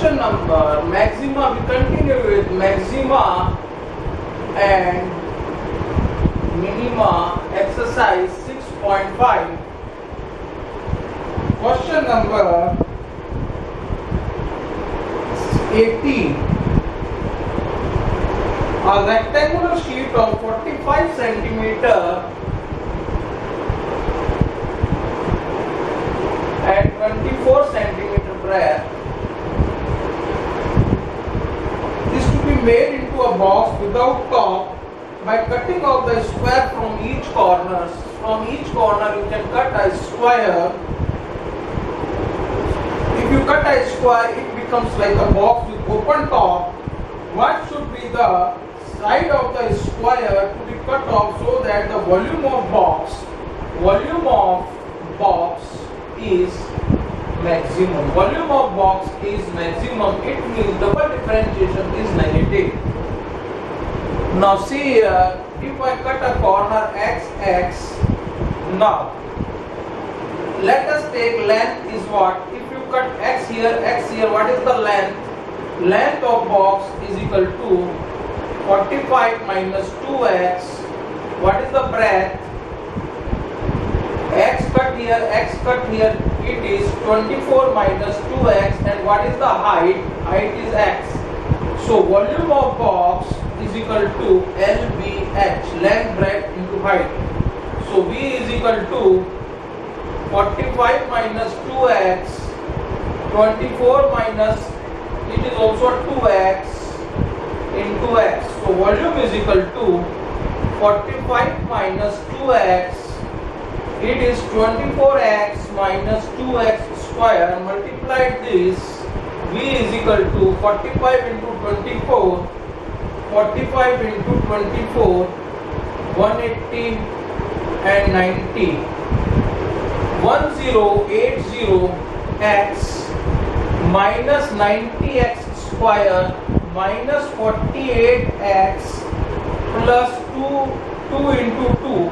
Question number maxima. We continue with maxima and minima, exercise 6.5. Question number 18. A rectangular sheet of 45 centimeter and 24 centimeter breadth is to be made into a box without top by cutting off the square from each corner. From each corner you can cut a square. If you cut a square, it becomes like a box with open top. What should be the side of the square to be cut off so that the volume of box is maximum. Volume of box is maximum. It means double differentiation is negative. Now see here, if I cut a corner XX, now let us take length is what? If you cut X here, what is the length? Length of box is equal to 45 minus 2x. What is the breadth? X cut here, it is 24 minus 2x, and what is the height? Height is x. So volume of box is equal to LBH, length, breadth into height. So V is equal to 45 minus 2x, 24 minus, it is also 2x into x. So volume is equal to 45 minus 2x, it is 24x minus 2x square. Multiplied this, V is equal to 45 into 24, 45 into 24, 180 and 90. 1080x minus 90x square minus 48x plus 2 into 2,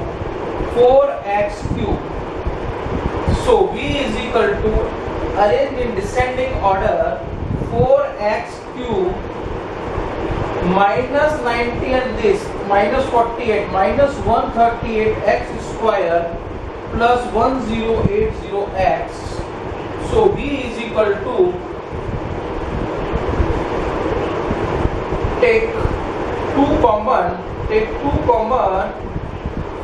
4x cube. So V is equal to, arranged in descending order, 4x cube minus 90 and this minus 48 minus 138x square plus 1080x. So V is equal to, take 2 common,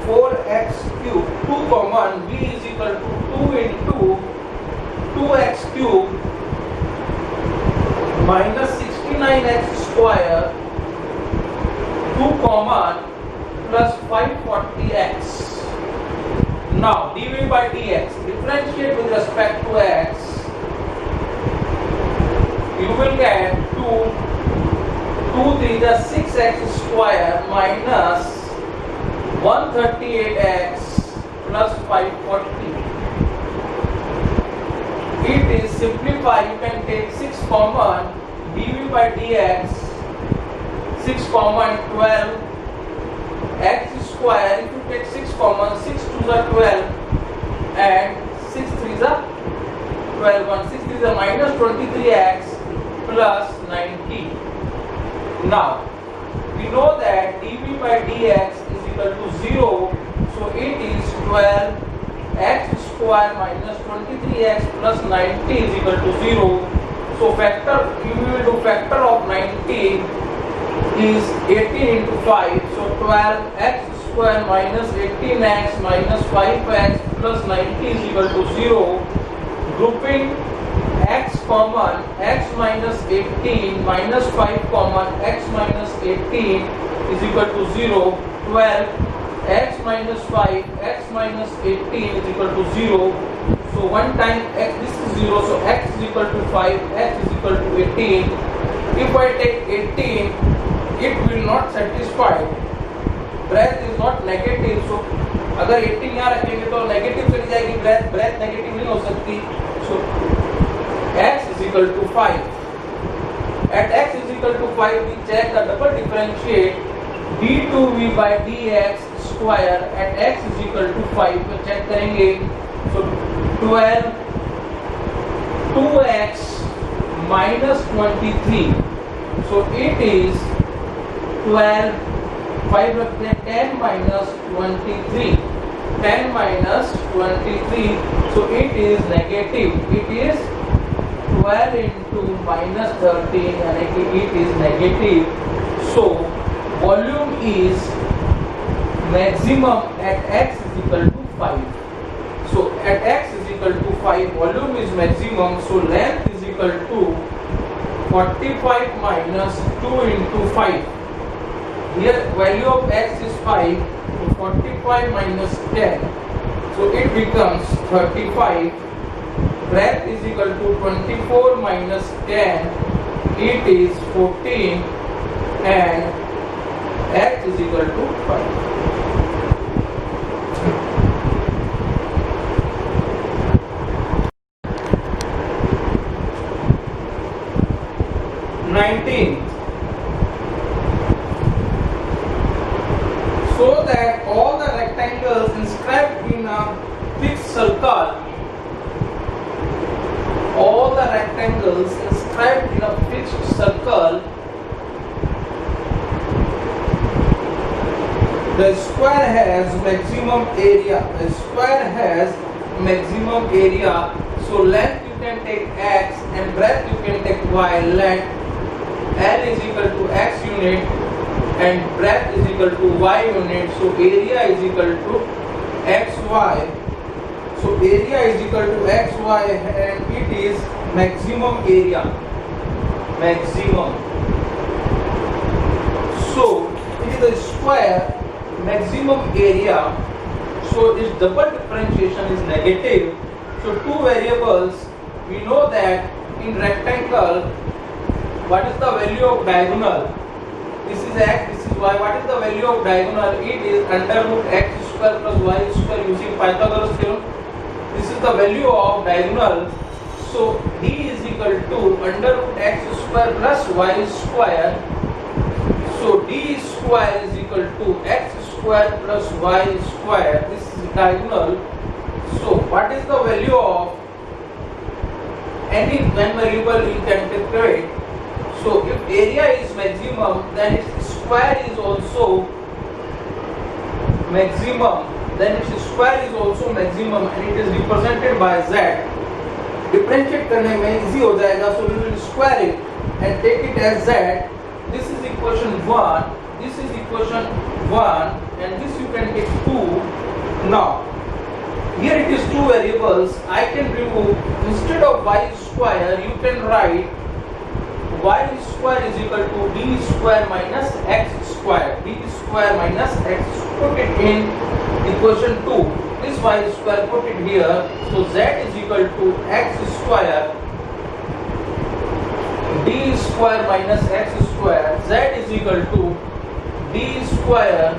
4x cube, 2 common, V is equal to 2 into 2x cube minus 69x square, 2 common, plus 540x. Now dv by dx, differentiate with respect to x, you will get 2 3 the 6x square minus 138x plus 540. It is simplified, you can take 6 common, dv by dx, 6 common 12 x square. If you take 6 common, 6 2s are 12 and 6 3s are 12, 1 6 3s are minus 23x plus 90. Now we know that dv by dx is equal to 0, so it is 12x square minus 23x plus 90 is equal to 0. So factor, you will do factor of 90 is 18 into 5, so 12x square minus 18x minus 5x plus 90 is equal to 0. Grouping x common, x minus 18 minus 5 common, x minus 18 is equal to 0. 12 x minus 5, x minus 18 is equal to 0. So one time x, this is 0, so x is equal to 5, x is equal to 18. If I take 18, it will not satisfy. Breadth is not negative, so अगर 18 यहाँ रखेंगे तो negative चली जाएगी, breadth negative नहीं हो सकती. So x is equal to 5. At x is equal to 5, we check the double differentiate d2v by dx square at x is equal to 5. तो check करेंगे. So 12 2x minus 23. So it is 12, 5 10 minus 23. 10 minus 23. So it is negative. It is 12 into minus 13 and it is negative. So volume is maximum at x is equal to 5. So at x is equal to 5, volume is maximum. So length is equal to 45 minus 2 into 5. Here value of x is 5. So 45 minus 10. So it becomes 35. Breadth is equal to 24 minus 10. It is 14. And x is equal to 5. So that all the rectangles inscribed in a fixed circle, all the rectangles inscribed in a fixed circle, the square has maximum area. The square has maximum area. So length you can take x and breadth you can take y. Length L is equal to x unit and breadth is equal to y unit. So area is equal to xy. So area is equal to xy and it is maximum area. Maximum. So it is a square maximum area. So its double differentiation is negative. So two variables. We know that in rectangle, what is the value of diagonal? This is x, this is y. What is the value of diagonal? It is under root x square plus y square using Pythagoras theorem. This is the value of diagonal. So d is equal to under root x square plus y square. So d square is equal to x square plus y square. This is diagonal. So what is the value of any n variable you can calculate? So if area is maximum, then its square is also maximum. Then its square is also maximum and it is represented by z. Differentiate करने में easy हो जाएगा. So we will square it and take it as z. This is equation 1. This is equation 1 and this you can take 2. Now here it is two variables. I can remove, instead of y square you can write y square is equal to d square minus x square. D square minus x. Put it in equation 2. This y square put it here. So z is equal to x square. D square minus x square. Z is equal to d square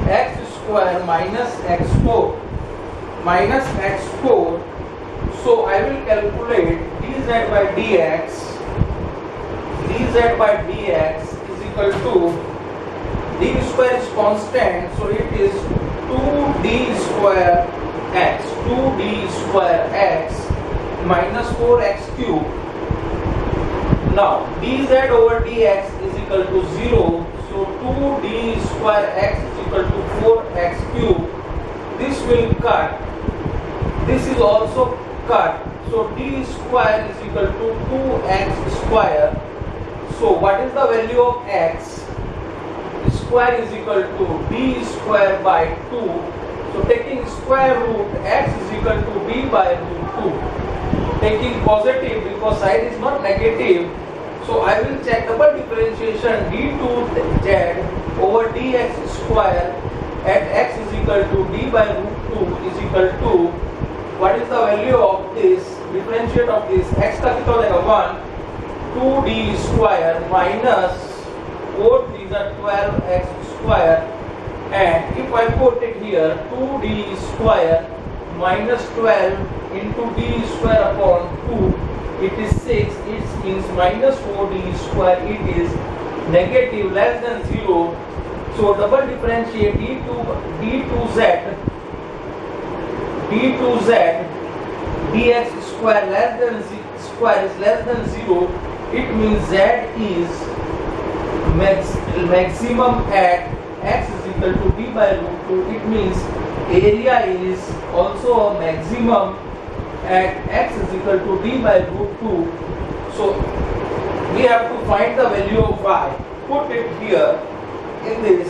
x square minus x4. Minus x4. So I will calculate dz by dx. dz by dx is equal to d square is constant, so it is 2d square x. 2d square x minus 4x cube. Now dz over dx is equal to 0. So 2d square x is equal to 4x cube. This will cut. This is also cut. So d square is equal to 2x square. So what is the value of x? Square is equal to d square by 2. So taking square root, x is equal to d by root 2. Taking positive because side is not negative. So I will check double differentiation d2z over dx square at x is equal to d by root 2 is equal to, what is the value of this? Differentiate of this, x का कितना हो जाएगा 1, 2d square minus 4 3 are 12x square, and if I put it here 2d square minus 12 into d square upon 2, it is 6. It means minus 4d square. It is negative less than 0. So double differentiate d2z dx square less than square is less than 0, it means Z is maximum at x is equal to d by root 2. It means area is also a maximum at x is equal to d by root 2. So we have to find the value of y. Put it here in this.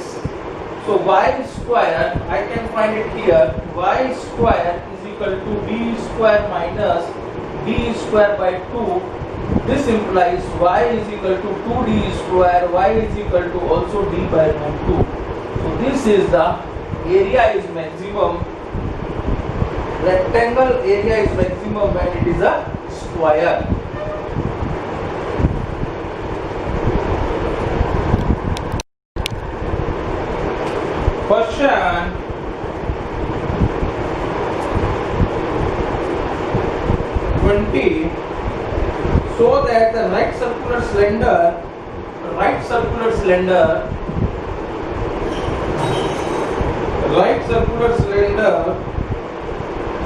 So y square, I can find it here. Y square is equal to d square minus d square by 2. This implies y is equal to 2d square, y is equal to also d by root 2. So this is the area is maximum. Rectangle area is maximum when it is a square. Question 20. So that the right circular cylinder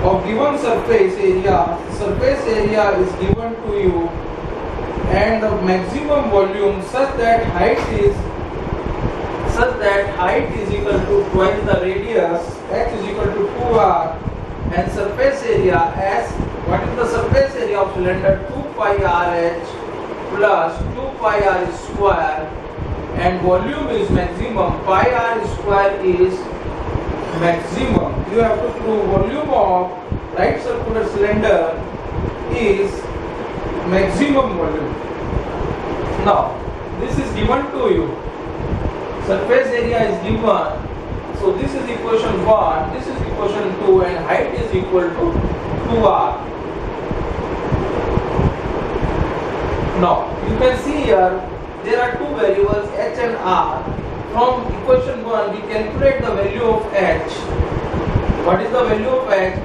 of given surface area is given to you, and the maximum volume such that height is equal to twice the radius, h is equal to 2r, and surface area s. What is the surface area of cylinder? 2 pi rh plus 2 pi r square, and volume is maximum. Pi r square is maximum. You have to prove volume of right circular cylinder is maximum volume. Now this is given to you. Surface area is given. So this is equation 1, this is equation 2, and height is equal to 2r. Now you can see here there are two variables h and r. From equation 1 we calculate the value of h. What is the value of h?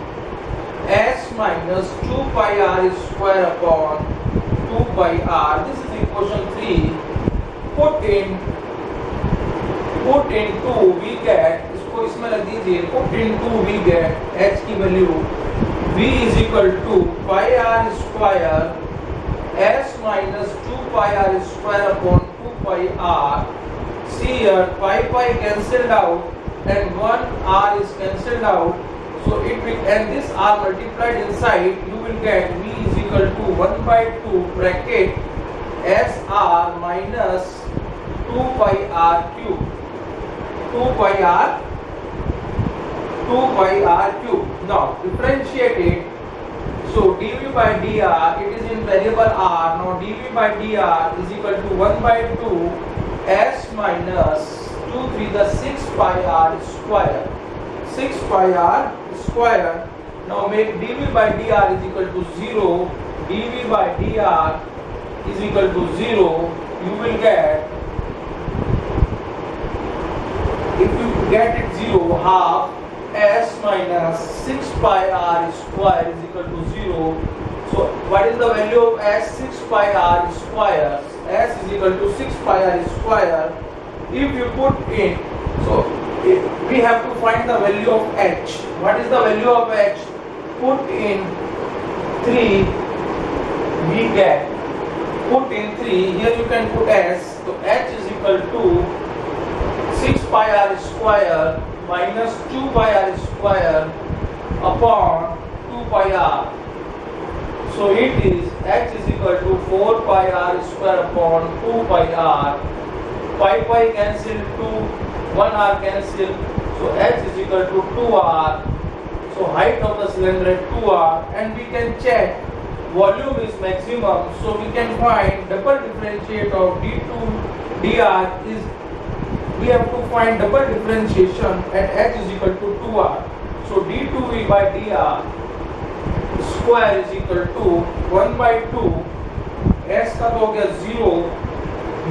S minus 2 pi r square upon 2 pi r. This is equation 3. Put in 2 we get, इसको इसमें रख दीजिए. Put in 2 we get h की value v is equal to pi r square s minus 2 pi r square upon 2 pi r. See here, pi cancelled out and 1 r is cancelled out. So it will, and this r multiplied inside, you will get v is equal to 1 by 2 bracket s r minus 2 pi r cube. 2 pi r cube. Now differentiate it. So dv by dr, it is in variable r. Now dv by dr is equal to 1 by 2 s minus 2 3 the 6 pi r square. 6 pi r square. Now make dv by dr is equal to 0. dv by dr is equal to 0. You will get, if you get it 0, half s minus 6 pi r square is equal to 0. So what is the value of s? 6 pi r square. S is equal to 6 pi r square. If you put in, so we have to find the value of h. What is the value of h? Put in 3 we get. Put in 3, here you can put s. So h is equal to 6 pi r square minus 2 pi r square upon 2 pi r. So it is h is equal to 4 pi r square upon 2 pi r. Pi cancel, 1 r cancel. So h is equal to 2r. So height of the cylinder is 2r, and we can check volume is maximum. So we can find double differentiate of d2 dr is, we have to find double differentiation at h is equal to 2r. So d2v by dr square is equal to 1 by 2 s का तो हो गया 0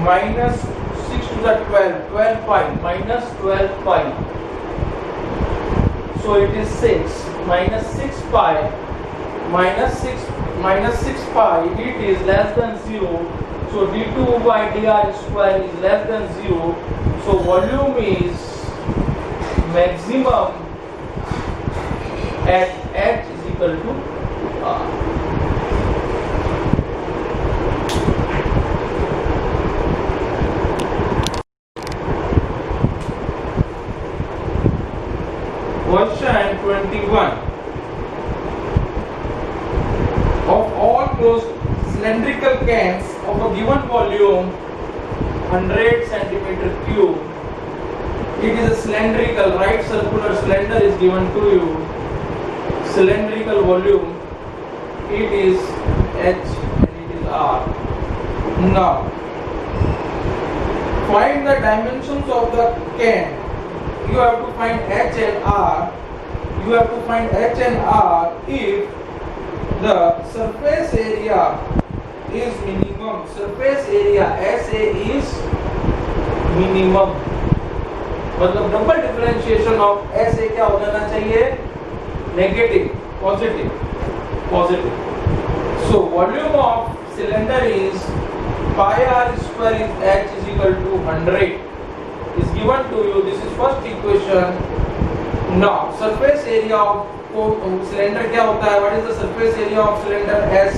minus 6 to the 12 pi minus 12 pi. So it is 6 minus 6 pi minus 6 pi. It is less than 0. So d2 by dr square is less than 0. So volume is maximum at h is equal to r. and 21. Of all closed cylindrical cans of a given volume 100 centimeter cube, it is a cylindrical, right circular cylinder is given to you, cylindrical volume, it is H and it is R. Now find the dimensions of the can. You have to find H and R. You have to find H and R if the surface area is minimum. Surface area SA is minimum. मतलब double differentiation of SA क्या हो जाना चाहिए? Negative, positive, positive. So volume of cylinder is pi r square is H is equal to 100 is given to you. This is first equation. Now surface area of cylinder क्या होता है? What is the surface area of cylinder S?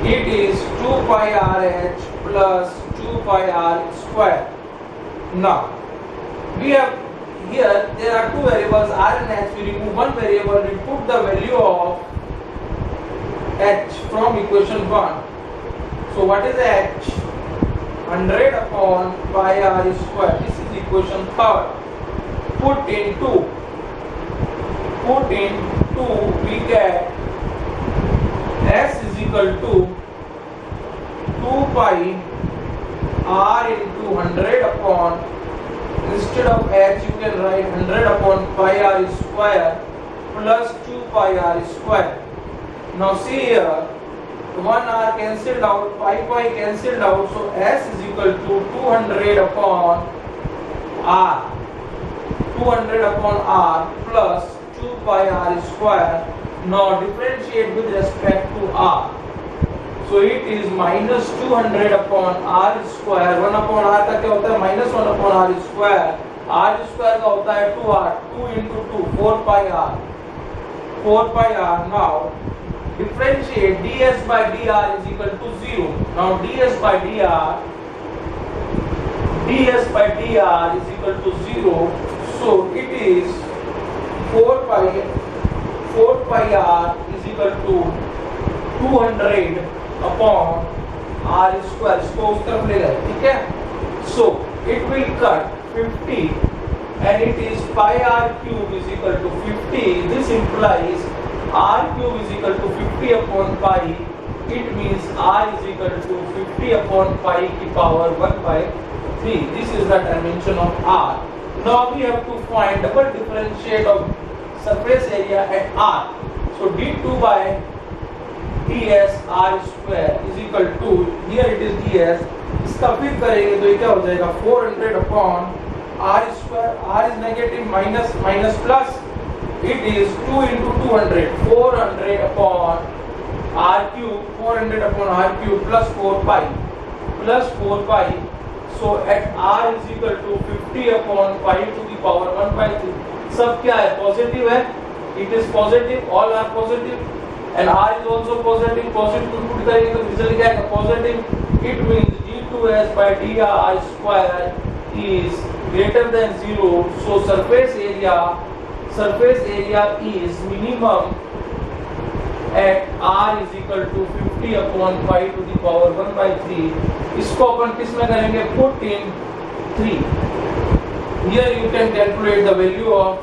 It is 2 pi r H plus 2 pi r square. Now we have here there are two variables r and h. We remove one variable. We put the value of h from equation 1. So what is h? 100 upon pi r square. This is equation 3rd. Put in 2. Put in 2. We get s is equal to 2 pi r into 100 upon, instead of h you can write 100 upon pi r square plus 2 pi r square. Now see here, 1 r cancelled out, pi cancelled out, so s is equal to 200 upon r. 200 upon r plus 2 pi r square. Now differentiate with respect to r. So it is minus 200 upon r square. 1 upon r का क्या होता है? Minus 1 upon r square. R square का होता है 2r. 2 into 2, 4 pi r. 4 pi r. Now differentiate. ds by dr is equal to 0. Now ds by dr is equal to 0. So it is 4 pi r is equal to 200 upon r square. इसको उस तरफ ले गए, ठीक है? So it will cut 50 and it is pi r cube is equal to 50. This implies r cube is equal to 50 upon pi. It means r is equal to 50 upon pi की power 1 by 3. This is the dimension of r. Now we have to find double differentiate of surface area at r. So d2 by ds r square is equal to, here it is ds, इसका फिर करेंगे तो ये क्या हो जाएगा? 400 upon r square. R is negative, minus plus. It is 2 into 200, 400 upon r cube, 400 upon r cube plus 4 pi, plus 4 pi. So at r is equal to 50 upon pi to the power 1 by 3. सब क्या है? Positive है. It is positive, all are positive. And r is also positive. Positive put करेंगे तो result क्या आएगा? Positive. It means d2s by dr square is greater than 0. So surface area is minimum at r is equal to 50 upon pi to the power 1 by 3. इसको अपन किस में करेंगे? Put in 3. Here you can calculate the value of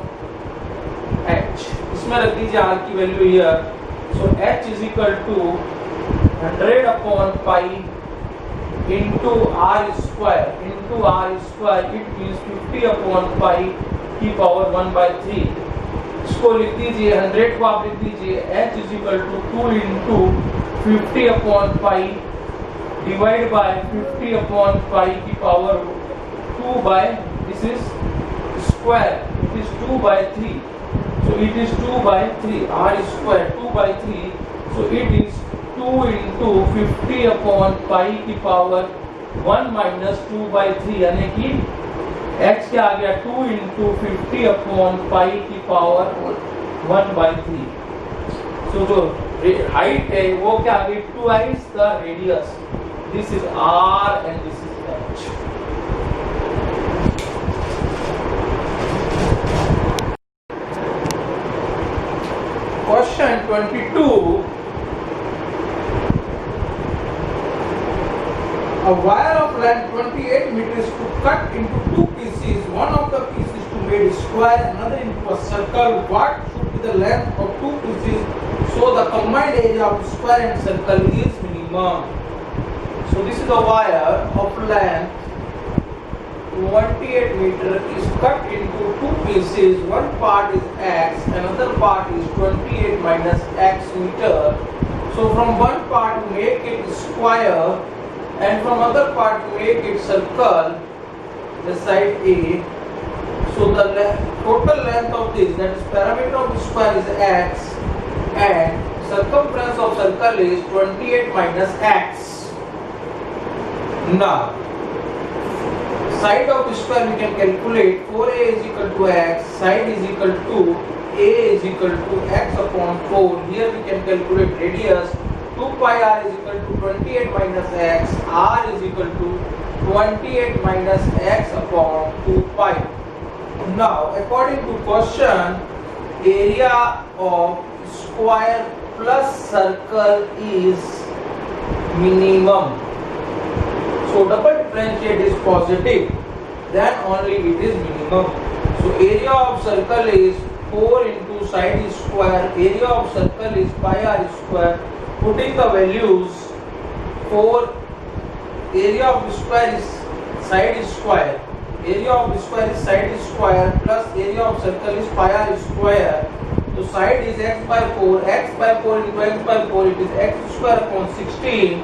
h. इसमें रख दीजिए r की value here. So h is equal to 100 upon pi into r square. Into r square it means 50 upon pi की power 1 by 3. इसको लिख दीजिए, 100 को आप लिख दीजिए, h is equal to 2 into 50 upon pi divided by 50 upon pi की power 2 by, this is square, it is 2 by 3. So it is 2 by 3, r square 2 by 3. So it is 2 into 50 upon pi की power 1 minus 2 by 3, यानी कि h क्या आ गया? 2 into 50 upon pi की power 1 by 3. So जो height है वो क्या आ गई? Twice the radius. This is r and this is h. Question 22. A wire of length 28 meters to cut into two pieces. One of the pieces to made square, another into a circle. What should be the length of two pieces so the combined area of square and circle is minimum? So this is a wire of length 28 meter is cut into two pieces. One part is x, another part is 28 minus x meter. So from one part to make it square and from other part to make it circle, the side A. So the total length of this, that is perimeter of the square, is x and circumference of circle is 28 minus x. Now side of the square we can calculate. 4a is equal to x, side is equal to a is equal to x upon 4. Here we can calculate radius. 2 pi r is equal to 28 minus x, r is equal to 28 minus x upon 2 pi. Now according to question, area of square plus circle is minimum. So double differentiate is positive, then only it is minimum. So area of circle is 4 into side is square, area of circle is pi r square. Putting the values, 4 area of the square is side is square, area of the square is side is square plus area of circle is pi r square. So side is x by 4, x by 4 into x by 4, it is x square upon 16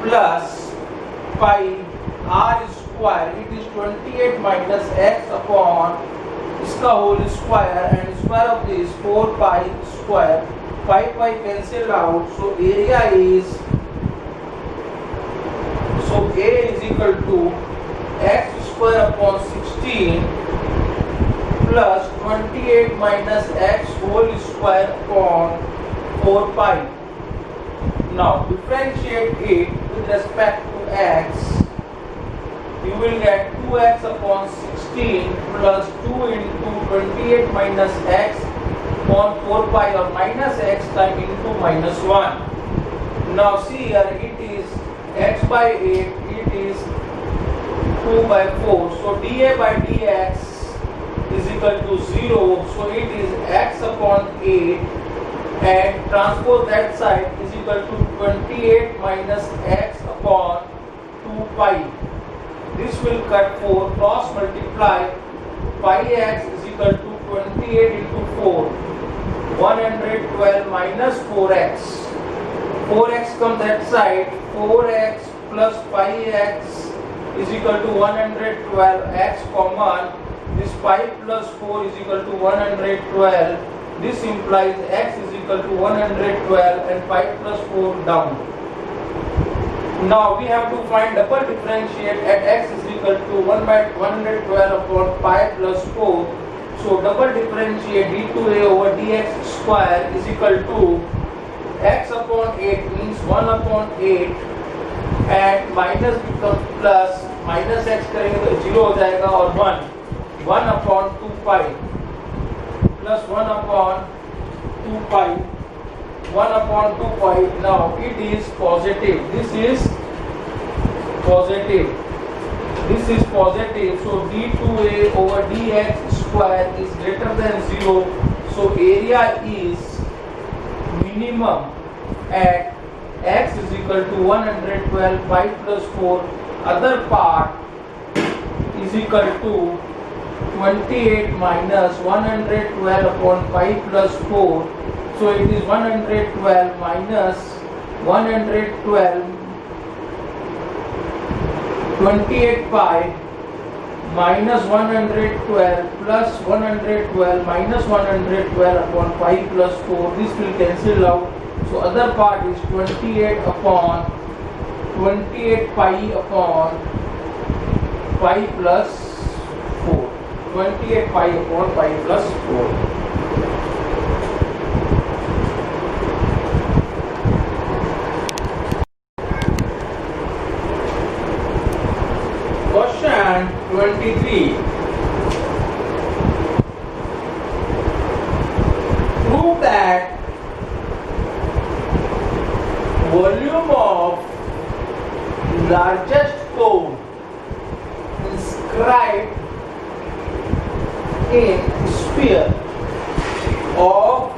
plus pi r square, it is 28 minus x upon इसका whole square and square of this 4 pi square. Pi cancel out, so area is, so A is equal to x square upon 16 plus 28 minus x whole square upon 4 pi. Now differentiate it with respect to x. You will get 2x upon 16 plus 2 into 28 minus x upon 4 pi or minus x time into minus 1. Now see here, it is x by 8, it is 2 by 4. So dA by dx is equal to 0. So it is x upon 8 and transpose that side is equal to 28 minus x upon 2 pi. This will cut 4, cross multiply, pi x is equal to 28 into 4. 112 minus 4x. 4x comes that side. 4x plus pi x is equal to 112. X common. This pi plus 4 is equal to 112. This implies x is equal to 112 and pi plus 4 down. Now we have to find double differentiate at x is equal to 1 by 112 upon pi plus 4. So double differentiate d2a over dx square is equal to x upon 8 means 1 upon 8 and minus becomes plus, minus x करेंगे तो 0 हो जाएगा और 1 upon 2 pi plus 1 upon 2 pi 1 upon 2 pi. Now it is positive. This is positive. This is positive. So d2a over dx square is greater than 0. So area is minimum at x is equal to 112 pi plus 4. Other part is equal to 28 minus 112 upon pi plus 4. So it is 112 minus 112 28 pi minus 112 plus 112 minus 112 upon pi plus 4. This will cancel out. So other part is 28 upon 28 pi upon pi plus 4. 28 pi upon pi plus 4. Question 23. Prove that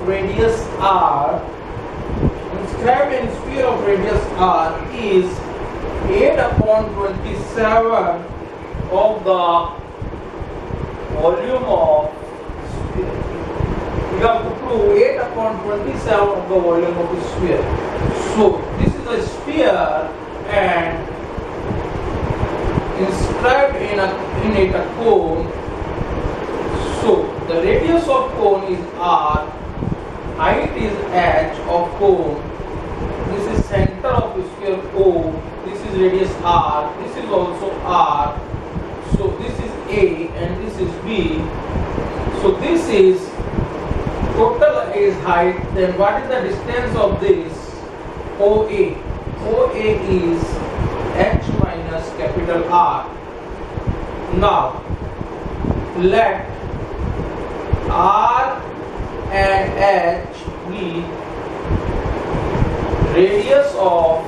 radius r, inscribed in sphere of radius r is 8 upon 27 of the volume of sphere. We have to prove 8 upon 27 of the volume of the sphere. So this is a sphere and inscribed in it a cone. So the radius of cone is r, height is h of cone. This is center of the sphere O. This is radius r. This is also r. So this is A and this is B. So this is total is height. Then what is the distance of this? OA. OA is h minus capital R. Now let R and H be radius of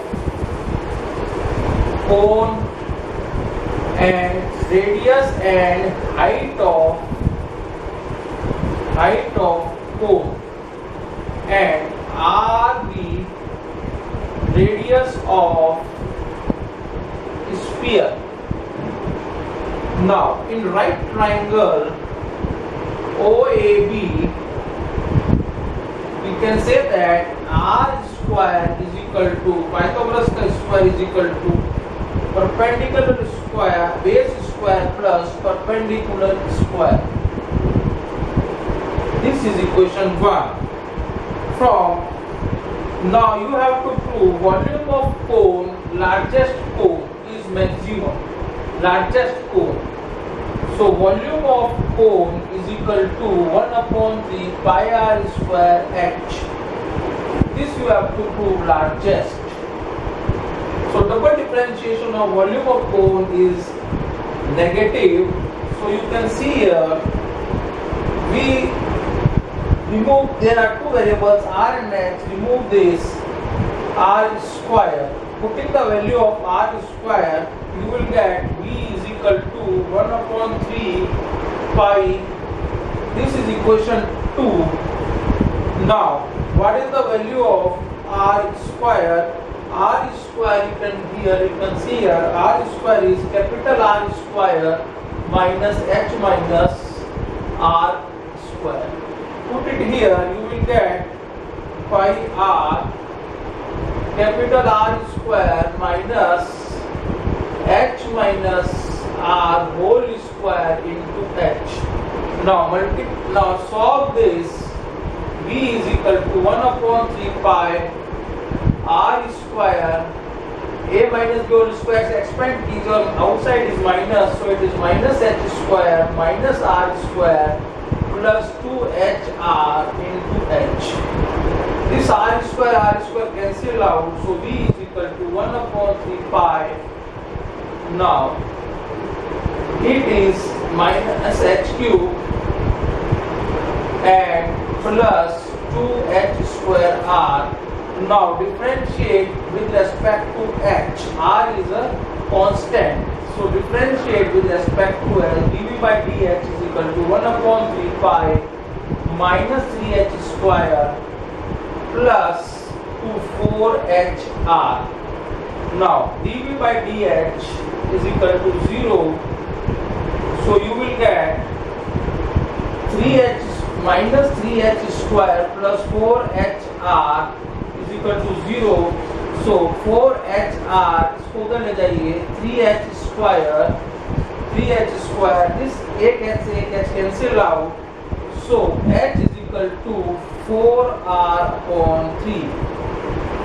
cone and radius and height of cone, and R be radius of sphere. Now in right triangle OAB, we can say that R square is equal to Pythagoras square is equal to perpendicular square base square plus perpendicular square. This is equation 1. From now you have to prove volume of cone, largest cone is maximum, largest cone. So volume of cone is equal to 1 upon 3 pi r square h. This you have to prove largest. So double differentiation of volume of cone is negative. So you can see here we remove, there are two variables r and h, remove this r square. Putting the value of r square, you will get v is equal to 1 upon 3 pi. This is equation 2. Now what is the value of r square? R square you can see here r square is capital R square minus h minus r square. Put it here, you will get pi r capital R square minus h minus r whole square into h. Now solve this. V is equal to 1 upon 3 pi r square. A minus b whole square, expand is on outside is minus, so it is minus h square minus r square plus 2hr into h. This r square cancel out, so v is equal to 1 upon 3 pi. Now it is minus h cube and plus 2h square r. Now differentiate with respect to h. R is a constant. So differentiate with respect to h. dv by dx is equal to 1 upon 3 pi minus 3h square plus 4hr. Now dv by dh is equal to 0. So you will get 3h minus 3h square plus 4hr is equal to 0. So 4hr इसको उधर ले जाइए, 3h square this h cancel out. So h is equal to 4r upon 3.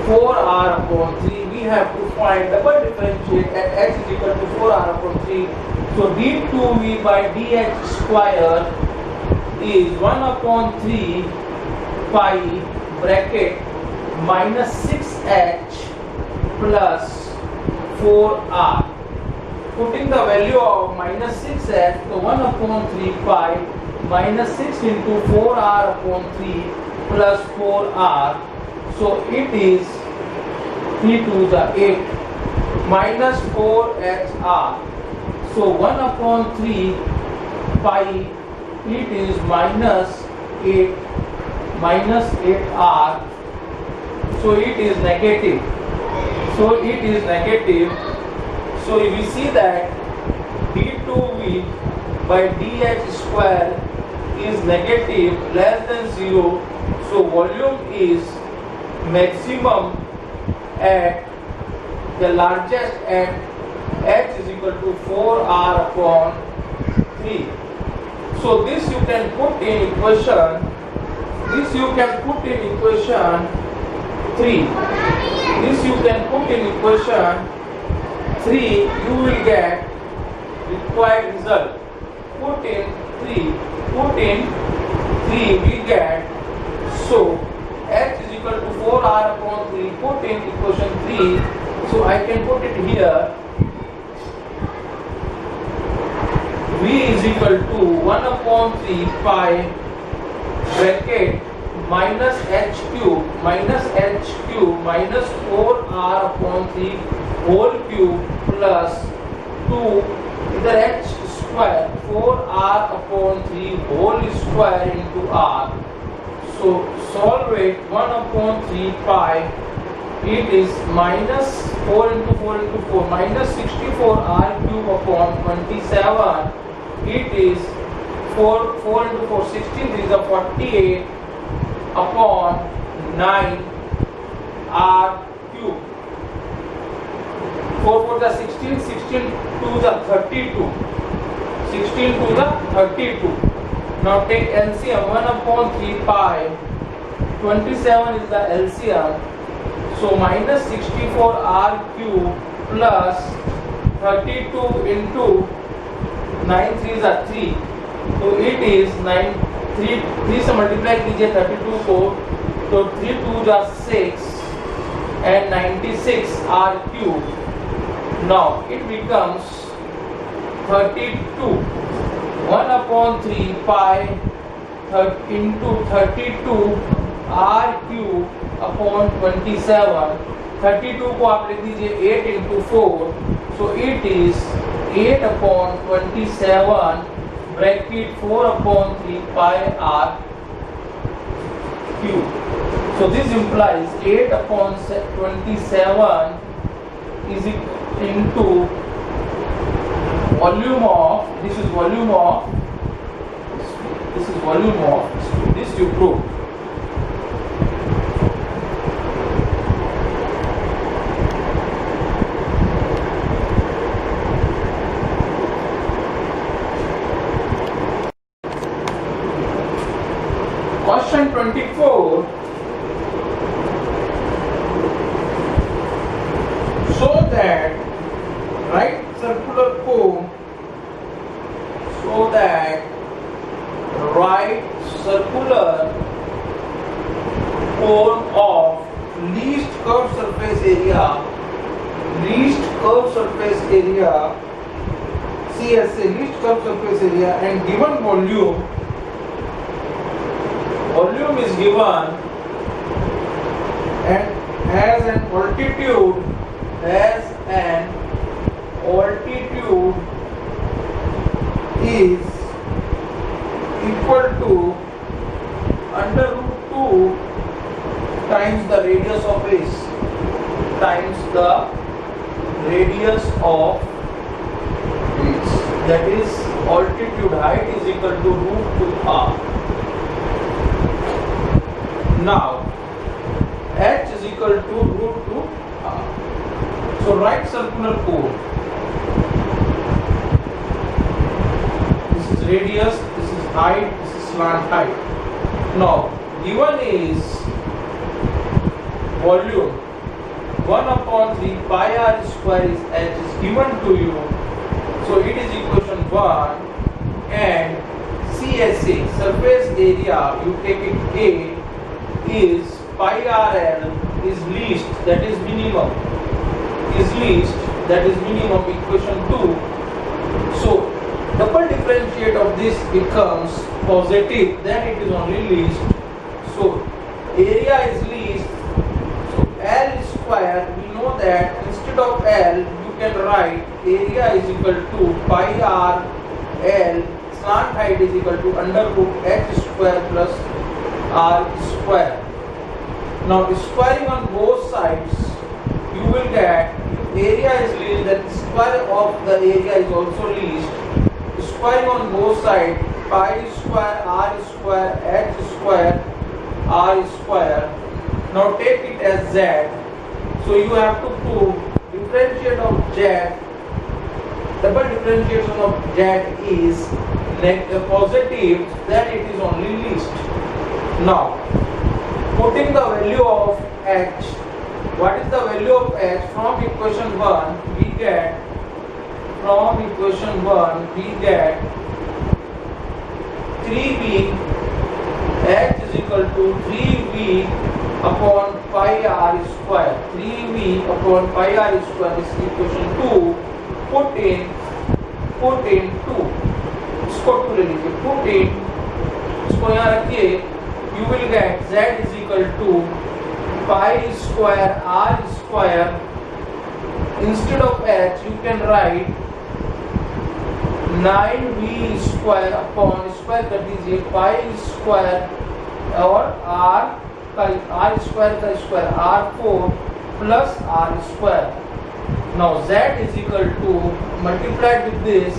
4r upon 3. We have to find double differentiate at h is equal to 4r upon 3. So d2v by dh square is 1 upon 3 pi bracket minus 6h plus 4r. Putting the value of minus 6h, so 1 upon 3 pi minus 6 into 4r upon 3 plus 4r. So it is 3 to the 8 minus 4hr. So 1 upon 3 pi, it is minus 8 minus 8r, so it is negative. So it is negative. So we see that d2v by dh square is negative, less than 0. So volume is maximum at the largest at h is equal to 4r upon 3. So this you can put in equation. This you can put in equation 3. This you can put in equation 3. You will get required result. Put in 3. Put in 3. We get, so h is equal to 4r upon 3. Put in equation 3. So I can put it here. V is equal to 1 upon 3 pi bracket minus h cube minus 4r upon 3 whole cube plus 2 either h square 4r upon 3 whole square into r. So solve it. 1 upon 3 pi, it is minus 4 into 4 into 4 minus 64r cube upon 27. It is 4 into 4 16. This is a 48 upon 9 r cube. 4 for the 16, 16 to the 32, 16 to the 32. Now take LCM. 1 upon 3 pi, 27 is the LCM. So minus 64 r cube plus 32 into 9 3 are 3. So it is 9 3 से multiply कीजिए 32 को, तो 3 2 are 6 and 96 r cube. Now it becomes 32. 1 upon 3 pi into 32 r cube upon 27. 32 को आप लिख दीजिए 8 into 4. So it is 8 upon 27 bracket 4 upon 3 pi r cube. So this implies 8 upon 27 is into volume of, this is volume of, this you prove. Question 24. Show that right circular cone. Show that right circular cone of least curved surface area. Least curved surface area. CSA, least curved surface area, and given volume. Volume is given and has an altitude is equal to under root 2 times the radius of base times the radius of base. That is altitude height is equal to root 2r. Now h is equal to root 2r. So right circular cone. This is radius, this is height, this is slant height. Now given is volume 1 upon 3 pi r square is h is given to you. So it is equation 1, and CSA surface area, you take it A, is pi RL is least, that is minimum, is least, that is minimum, equation 2. So double differentiate of this becomes positive, then it is only least. So area is least. So L square, we know that instead of L you can write area is equal to pi R L, slant height is equal to under root h square plus r square. Now squaring on both sides, you will get, if area is least, then square of the area is also least. Squaring on both sides, pi square r square h square r square. Now take it as z. So you have to prove differentiate of z. Double differentiation of z is positive, then it is only least. Now putting the value of h, what is the value of h? From equation 1 we get 3v h is equal to 3v upon pi r square. 3v upon pi r square is equation 2. Put in 2, इसको 2 ले लीजिए, put in, इसको यहाँ रखिए, you will get z is equal to pi square r square. Instead of h you can write 9v square upon square कर दीजिए pi square और r square का square r4 plus r square. Now z is equal to, multiplied with this,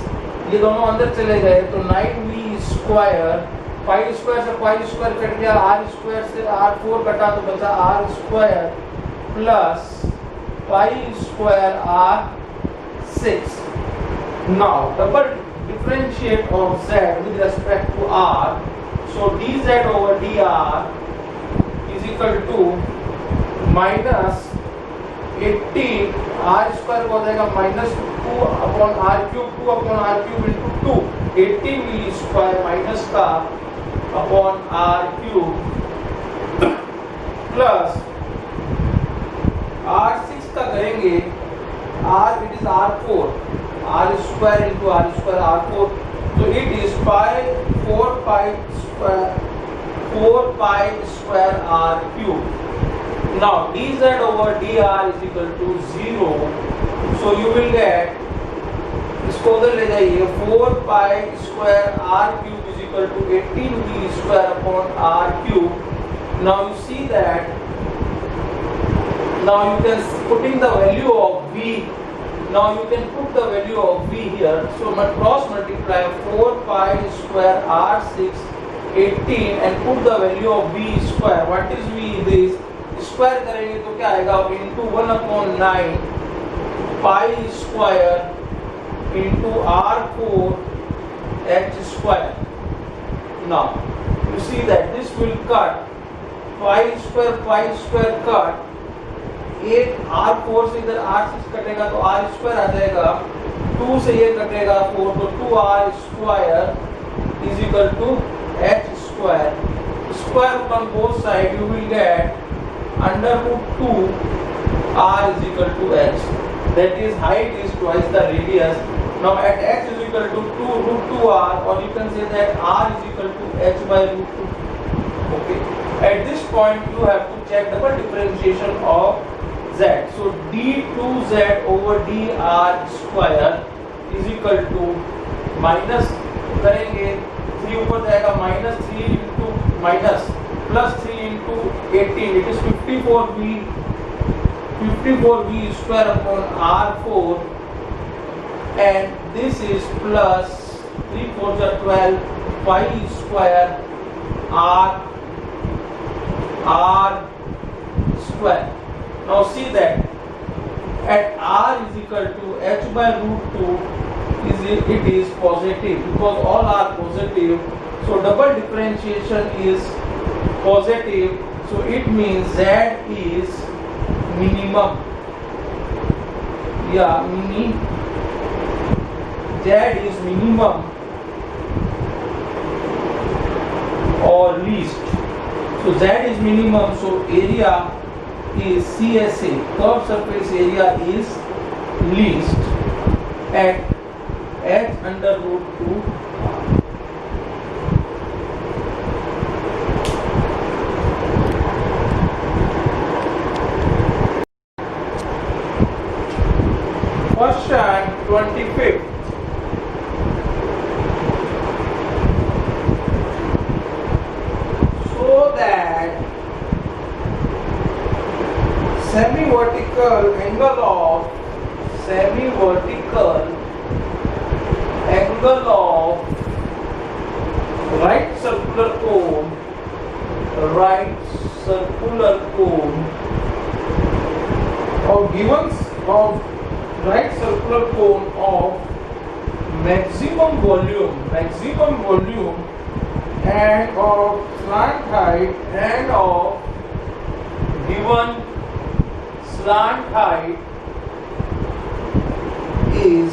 ये दोनों अंदर चले गए तो 9v square, pi square से pi square कट गया, r square से r4 कटा तो बचा r square plus pi square r6. Now double differentiate of z with respect to r. So dz over dr is equal to minus 80 r square हो जाएगा minus 2 upon r cube, 2 upon r cube into 2, 80v square minus का upon r cube plus r6 का करेंगे, r it is r4, r square into r square r4, so it is 4 pi square r cube. Now dz over dr is equal to 0, so you will get, इसको उधर ले जाइए, 4 pi square r cube is equal to 18v square upon r cube. Now you see that, now you can putting the value of v, now you can put the value of v here, so cross multiply 4 pi square r6 18 and put the value of v square. What is v? This square करेंगे तो क्या आएगा, into 1/9 pi square into r4 h square. Now you see that this will cut, pi square cut, एक r4 से इधर r6 कटेगा तो r square आ जाएगा, 2 से ये कटेगा 4 तो 2r square is equal to h square. Square root on both sides you will get under root 2 r is equal to h, that is height is twice the radius. Now at x is equal to 2 root 2r, or you can say that r is equal to h by root 2. Okay, at this point you have to check double differentiation of z. So d2z over dr square is equal to minus करेंगे 3 ऊपर जाएगा minus 3 into minus plus 3 into 18, it is 54v square upon r4, and this is plus 3 4s are 12 pi square r square. Now see that at r is equal to h by root 2 it is positive, because all are positive, so double differentiation is positive, so it means z is minimum. Z is minimum or least. So z is minimum, so area is CSA, curved surface area is least at h under root 2. Question 25th. So that semi-vertical angle of right circular cone right circular cone of maximum volume and of slant height and of given slant height is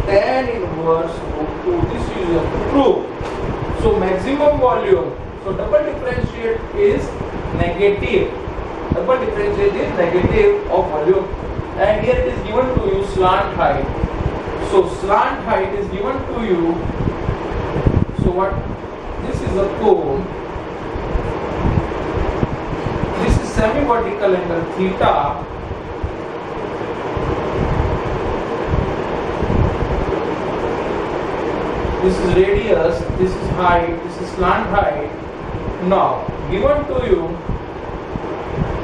tan inverse root 2. This you have to prove. So maximum volume, so double differentiate is negative. Double differentiate is negative of volume, and here it is given to you slant height. So slant height is given to you. So what? This is a cone. This is semi-vertical angle theta. This is radius, this is height, this is slant height. Now, given to you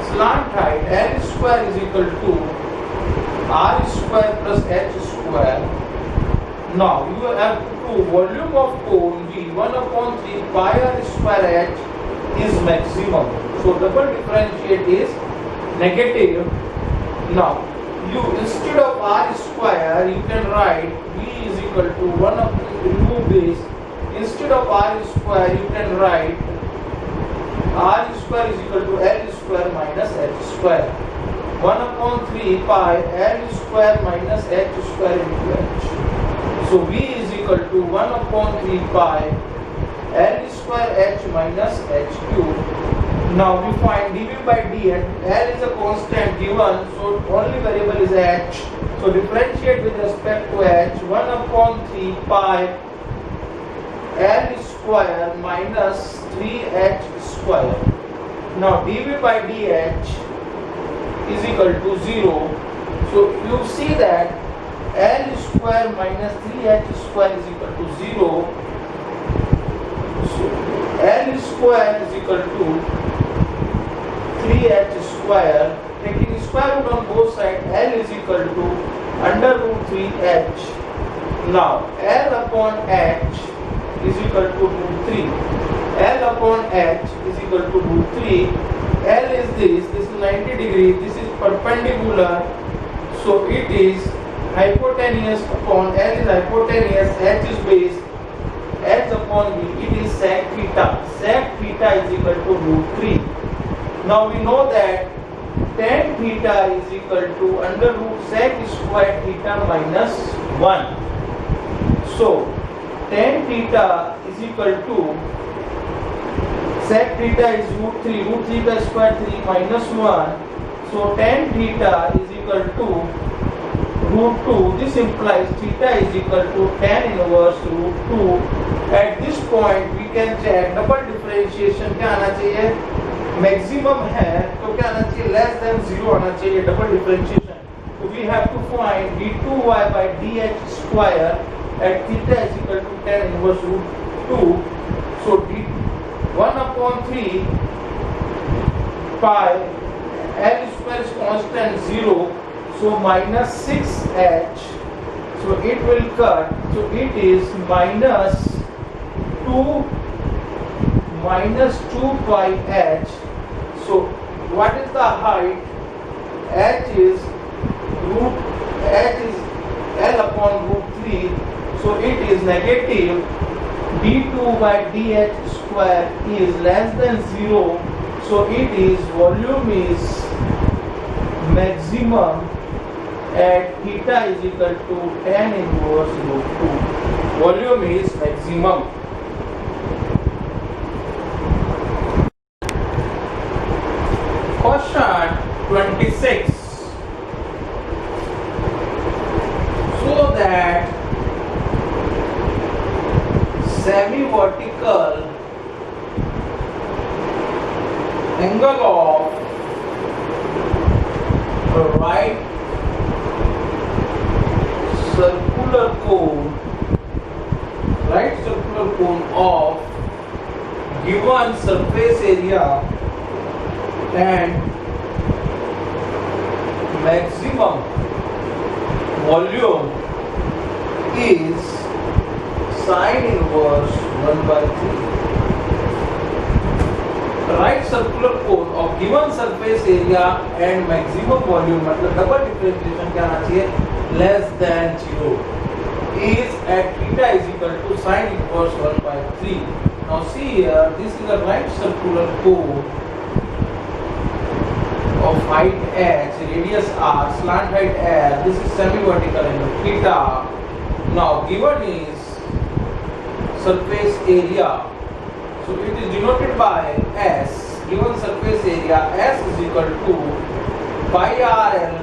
slant height L square is equal to R square plus H square. Now, you have to volume of cone V 1/3 pi R square H is maximum. So, double differentiate is negative. Now, you instead of R square, you can write V is equal to 1 of remove this. Instead of R square, you can write R square is equal to L square minus H square. 1/3 pi L square minus H square into H. So V is equal to 1/3 pi L square H minus H cube. Now we find dV by dx. L is a constant given, so only variable is H. So differentiate with respect to H. 1/3 pi L square minus 3H square. Now dV by dH is equal to 0. So you see that L square minus 3H square is equal to 0. So L square is equal to 3H square. Taking square root on both sides, L is equal to under root 3H. Now L upon H is equal to root 3. L upon H is equal to root 3. L is this is 90 degree, this is perpendicular. So it is hypotenuse upon L is hypotenuse, H is base, H upon V, it is sec theta. Sec theta is equal to root 3. Now we know that tan theta is equal to under root sec square theta minus 1. So tan theta is equal to sec theta is root 3 by square 3 minus 1. So tan theta is equal to root 2. This implies theta is equal to tan inverse root 2. At this point we can check double differentiation क्या आना चाहिए, maximum है तो क्या आना चाहिए, less than 0 आना चाहिए double differentiation. So we have to find d2y by dh square at theta is equal to tan inverse root 2. So d 1/3 pi L square is constant 0, so minus 6H, so it will cut, so it is minus 2 pi H. So what is the height? H is L upon root 3, so it is negative. d2 by dh square is less than 0, so it is volume is maximum at theta is equal to tan inverse root 2. Volume is maximum. Question 26. So that semi-vertical angle of right circular cone of given surface area and maximum volume is sine inverse 1 by 3. Right circular cone of given surface area and maximum volume मतलब double differentiation क्या आना चाहिए less than 0 is at theta is equal to sine inverse 1 by 3. Now see here, this is a right circular cone of height h, radius r, slant height l. This is semi-vertical angle theta. Now given is surface area, so it is denoted by S. Given surface area S is equal to pi RL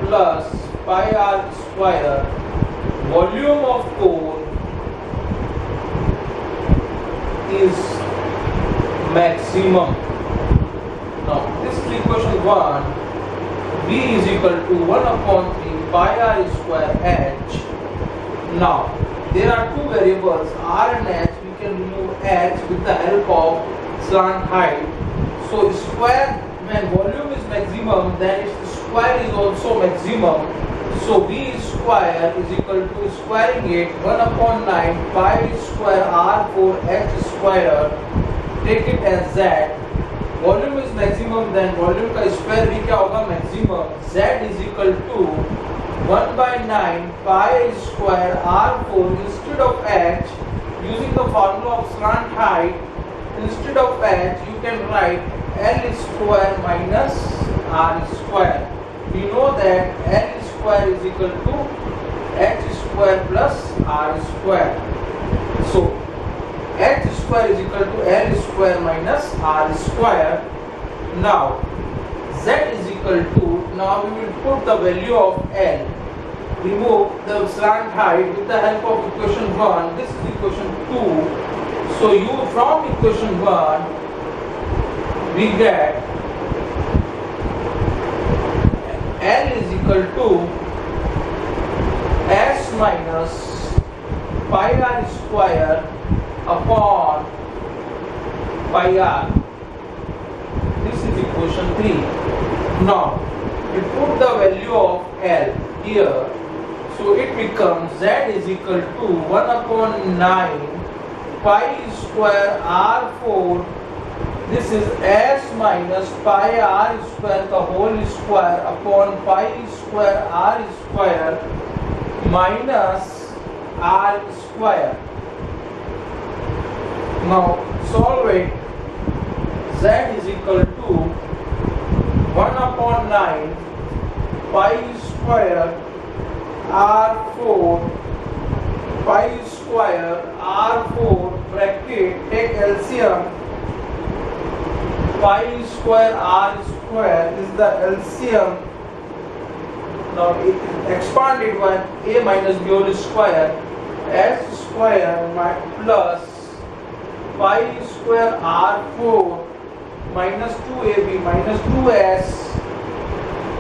plus pi R square. Volume of cone is maximum. Now this is equation 1. V is equal to 1 upon 3 pi R square H. Now there are two variables R and H. We can remove H with the help of slant height. So square, when volume is maximum, then its square is also maximum. So V square is equal to squaring it 1 upon 9 pi square R4 H square. Take it as Z. Volume is maximum, then volume का square भी क्या होगा maximum. Z is equal to 1 by 9 pi square R4. Instead of H, using the formula of slant height, instead of H you can write L square minus R square. We know that L square is equal to H square plus R square. So H square is equal to L square minus R square. Now Z is equal to, now we will put the value of L, remove the slant height with the help of equation 1. This is equation 2. So you from equation 1 we get L is equal to S minus pi R square upon pi R. This is equation 3. Now we put the value of L here. So it becomes Z is equal to 1 upon 9 pi square R4. This is S minus pi R square the whole square upon pi square R square minus R square. Now solve it. Z is equal to 1 upon 9 pi square R4 pi square R4 bracket, take LCM. Pi square R square is the LCM. Now it is expanded by A minus B whole square. S square plus pi square R4 minus 2AB minus 2S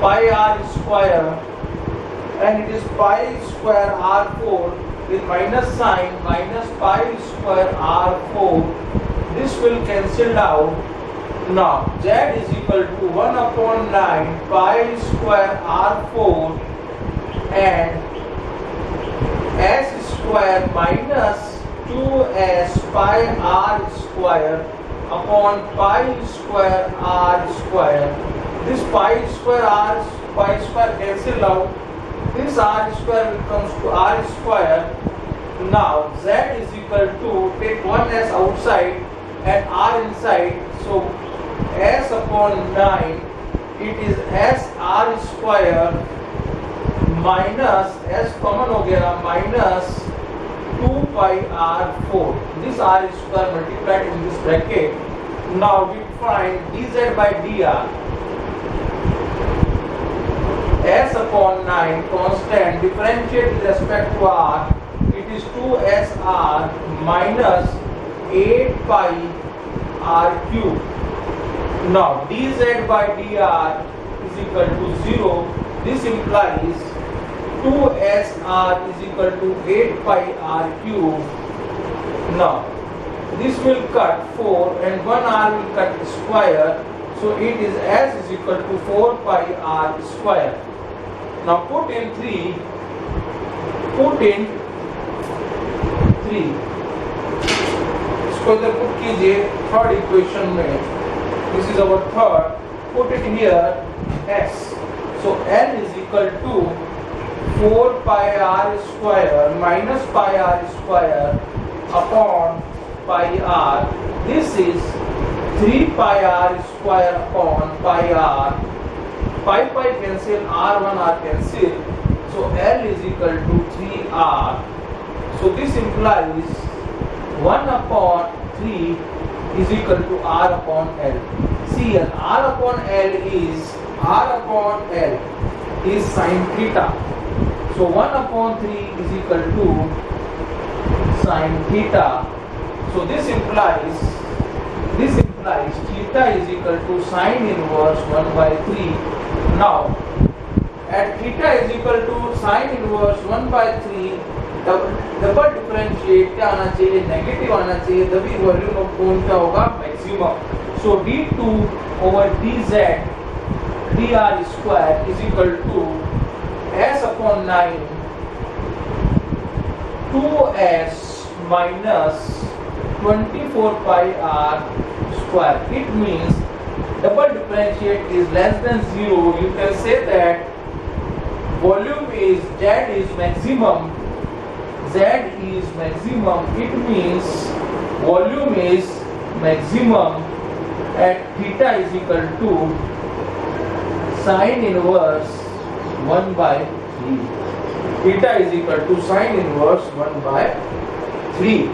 pi R square, and it is pi square R4 with minus sign minus pi square R4. This will cancel out. Now Z is equal to 1 upon 9 pi square R4 and S square minus 2S pi R square upon pi square R square. This pi square cancel out. This R square becomes to R square. Now Z is equal to, take 1S outside and R inside. So S upon 9, it is S R square minus S common हो गया minus 2 pi R4. This R square multiplied in this bracket. Now we find dz by dr. S upon 9 constant, differentiate with respect to R. It is 2SR minus 8 pi R cube. Now dz by dr is equal to 0. This implies 2SR is equal to 8 pi R cube. Now this will cut 4 and 1 R will cut square. So it is S is equal to 4 pi R square. Now put in 3. इसको इधर put कीजिए third equation में. This is our third. Put it here s. So L is equal to 4 pi r square minus pi r square upon pi r. This is 3 pi r square upon pi r. Pi cancel, r1 r cancel. So L is equal to 3r. So this implies 1 upon 3 is equal to r upon L. See here, r upon L is sin theta. So 1 upon 3 is equal to sin theta. So this implies theta is equal to sin inverse 1 by 3. Now at theta is equal to sin inverse 1 by 3, double differentiate क्या आना चाहिए, negative आना चाहिए, तभी volume of cone क्या होगा, maximum. So d2 over dz dr square is equal to s upon 9 2s minus 24 pi r square. It means double differentiate is less than 0. You can say that volume is z is maximum. It means volume is maximum at theta is equal to sin inverse 1 by 3. Theta is equal to sin inverse 1 by 3.